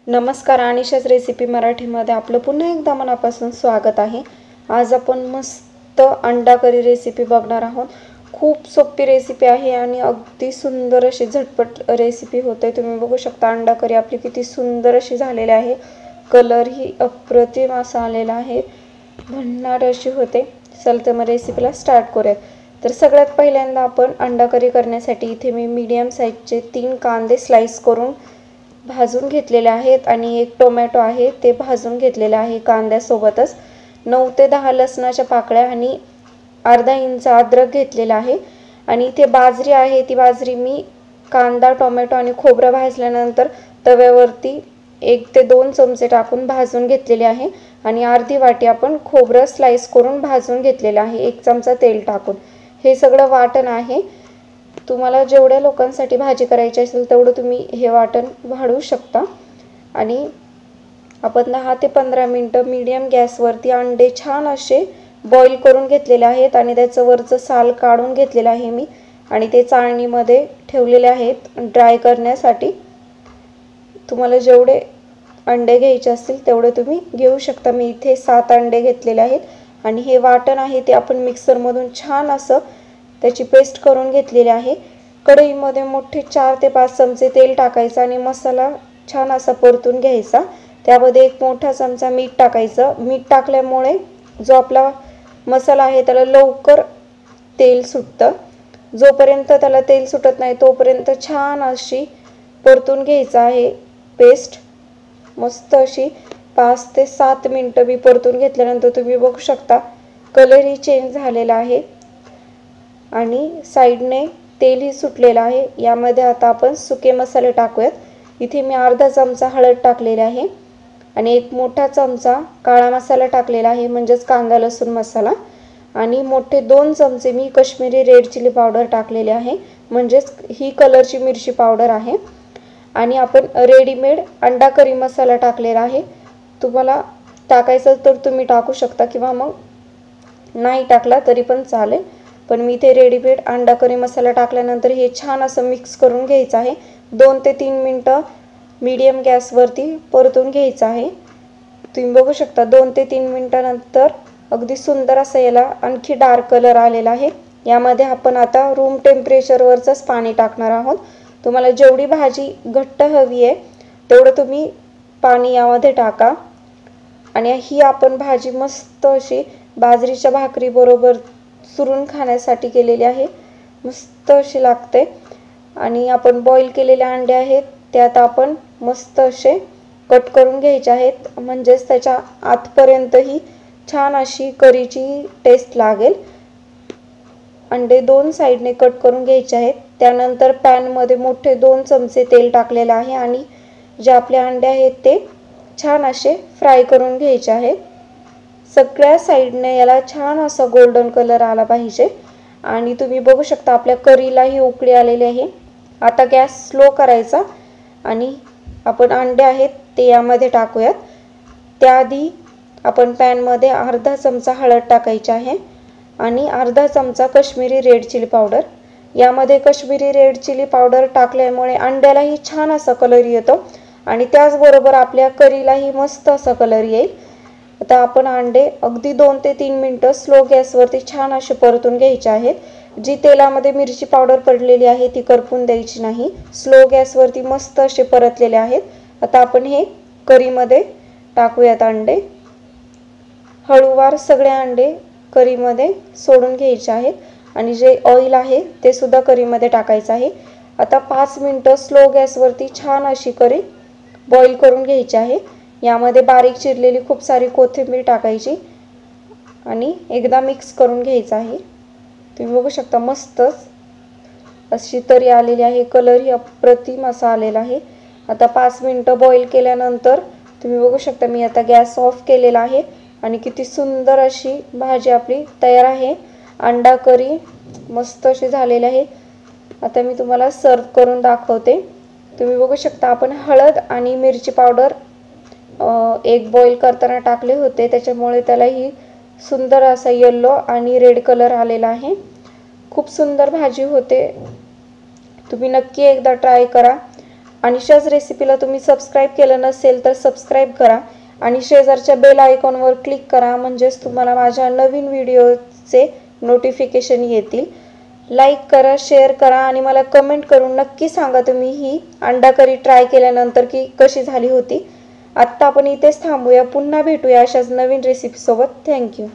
नमस्कार, अनिशाच रेसिपी मराठीमध्ये आपलं पुन्हा एकदा मनापासून स्वागत आहे। आज आपण मस्त अंडा करी रेसिपी बघणार आहोत। खूप सोपी रेसिपी आहे आणि अगदी सुंदर अशी झटपट रेसिपी होते। तुम्ही बघू शकता अंडा करी आपली किती सुंदर अशी झालेली आहे। कलर ही अप्रतिम असा आलेला आहे, भन्नाट अशी होते। चल तर मग रेसिपीला स्टार्ट करूया। तर सगळ्यात पहिल्यांदा आपण अंडा करी करण्यासाठी इथे मी मीडियम साइजचे 3 कांदे स्लाइस करून भाजून घेतलेले आहेत आणि एक टोमॅटो आहे ते भाजून घेतलेले आहे कांद्यासोबतच। 9 ते 10 लसणाच्या पाकळ्या आणि अर्धा इंच अद्रक घेतलेला आहे। आणि इथे बाजरी आहे, ती बाजरी मी कांदा, टोमॅटो आणि खोबरं भाजल्यानंतर तव्यावरती 1 ते 2 चमचे टाकून भाजून घेतलेले आहे। आणि अर्धी वाटी आपण खोबरं स्लाइस करून भाजून घेतलेले आहे 1 चमचा तेल टाकून। हे सगळं वाटण आहे। तुम्हाला जेवढ्या लोकांसाठी भाजी करायची असेल तेवढं तुम्ही हे वाटण वाढवू शकता। आणि आपण 10 ते 15 मिनिटं मीडियम गॅसवरती अंडे छान असे बॉईल करून घेतलेले आहेत आणि त्याचं वरचं साल काढून घेतलेलं आहे मी आणि ते चाळणीमध्ये ठेवलेले आहेत ड्राय करण्यासाठी। तुम्हाला जेवढे अंडे घ्यायचे असतील तेवढे तुम्ही घेऊ शकता। मी इथे 7 अंडे घेतलेले आहेत आणि हे वाटण आहे ते आपण मिक्सरमधून छान असं त्याची पेस्ट करून घेतलेली आहे। कढईमध्ये मोठे 4 ते 5 चमचे तेल टाकायचं आणि मसाला छान असा परतून घ्यायचा। त्यामध्ये 1 मोठा चमचा मीठ टाकायचं। मीठ टाकल्यामुळे जो आपला मसाला आहे त्याला लवकर तेल सुटतं। जोपर्यंत त्याला तेल सुटत नाही तोपर्यंत छान अशी परतून घ्यायचं आहे पेस्ट। मस्त अशी 5 ते 7 मिनिटं मी परतून घेतल्यानंतर तुम्ही बघू शकता कलरही चेंज झालेला आहे आणि साइडने तेलही सुटलेलं आहे। यामध्ये आता आपण सुके मसाले टाकूयात। इथे मी अर्धा चमचा हळद टाकलेली आहे आणि 1 मोठा चमचा काळा मसाला टाकलेला आहे म्हणजेच कांदा लसूण मसाला आणि मोठे 2 चमचे मी काश्मीरी रेड चिली पावडर टाकलेले आहे म्हणजेच ही कलरची मिरची पावडर आहे। आणि आपण रेडीमेड अंडा करी मसाला टाकलेला आहे। तुम्हाला टाकायचं तर तुम्ही टाकू शकता किंवा मग नाही टाकला तरी पण चालेल, पण मी इथे रेडीमेड अंडा करी मसाला टाकल्यानंतर हे छान असं मिक्स करून घ्यायचं आहे। 2 ते 3 मिनिटं मीडियम गॅसवरती परतून घ्यायचं आहे। तुम्ही बघू शकता 2 ते 3 मिनिटांनंतर अगदी सुंदर असा याला आणखी डार्क कलर आलेला आहे। यामध्ये आपण आता रूम टेम्परेचरवरच पाणी टाकणार आहोत। तुम्हाला जेवढी भाजी घट्ट हवी आहे तेवढं तुम्ही पाणी यामध्ये टाका। आणि ही आपण भाजी मस्त अशी बाजरीच्या भाकरी बरोबर चुरून खाण्यासाठी केलेली आहे, मस्त अशी लागते। आणि आपण बॉईल केलेले अंडे आहेत त्यात आपण मस्त असे कट करून घ्यायचे आहेत म्हणजेच त्याच्या आतपर्यंतही छान अशी करीची टेस्ट लागेल। अंडे 2 साइडने कट करून घ्यायचे आहेत। त्यानंतर पॅनमध्ये मोठे 2 चमचे तेल टाकलेले आहे आणि जे आपले अंडे आहेत ते छान असे फ्राय करून घ्यायचे आहेत। सगळ्या साइडने याला छान असा गोल्डन कलर आला पाहिजे। आणि तुम्ही बघू शकता आपल्या करीलाही उकळी आलेली आहे। आता गॅस स्लो करायचा आणि आपण अंडे आहेत ते यामध्ये टाकूयात। त्याआधी आपण पॅनमध्ये अर्धा चमचा हळद टाकायची आहे आणि अर्धा चमचा काश्मीरी रेड चिली पावडर। यामध्ये काश्मीरी रेड चिली पावडर टाकल्यामुळे अंड्यालाही छान असा कलर येतो आणि त्याचबरोबर आपल्या करीलाही मस्त असा कलर येईल। आता आपण अंडे अगदी 2 ते 3 मिनिटं स्लो गॅसवरती छान असे परतून घ्यायचे आहेत। जी तेलामध्ये मिरची पावडर पडलेली आहे ती करपून द्यायची नाही। स्लो गॅसवरती मस्त असे परतलेले आहेत। आता आपण हे करीमध्ये टाकूयात अंडे। हळूवार सगळे अंडे करीमध्ये सोडून घ्यायचे आहेत आणि जे ऑइल आहे ते सुद्धा करीमध्ये टाकायचं आहे। आता 5 मिनिटं स्लो गॅसवरती छान अशी करी बॉईल करून घ्यायची आहे। यामध्ये बारीक चिरलेली खूप सारी कोथिंबीर टाकायची आणि एकदा मिक्स करून घ्यायचं आहे। तुम्ही बघू शकता मस्तच अशी तरी आलेली आहे, कलरही अप्रतिम असा आलेला आहे। आता 5 मिनिटं बॉईल केल्यानंतर तुम्ही बघू शकता मी आता गॅस ऑफ केलेला आहे आणि किती सुंदर अशी भाजी आपली तयार आहे। अंडा करी मस्त अशी झालेली आहे। आता मी तुम्हाला सर्व करून दाखवते। तुम्ही बघू शकता आपण हळद आणि मिरची पावडर एक बॉईल करताना टाकले होते त्याच्यामुळे त्यालाही सुंदर असा येलो आणि रेड कलर आलेला आहे। खूप सुंदर भाजी होते, तुम्ही नक्की एकदा ट्राय करा। आणि अशाच रेसिपीला तुम्ही सबस्क्राईब केलं नसेल तर सबस्क्राईब करा आणि शेजारच्या बेल आयकॉनवर क्लिक करा, म्हणजेच तुम्हाला माझ्या नवीन व्हिडिओचे नोटिफिकेशन येतील। लाईक करा, शेअर करा आणि मला कमेंट करून नक्की सांगा तुम्ही ही अंडा करी ट्राय केल्यानंतर की कशी झाली होती। आत्ता आपण इथेच थांबूया, पुन्हा भेटूया अशाच नवीन रेसिपी सोबत। थँक्यू।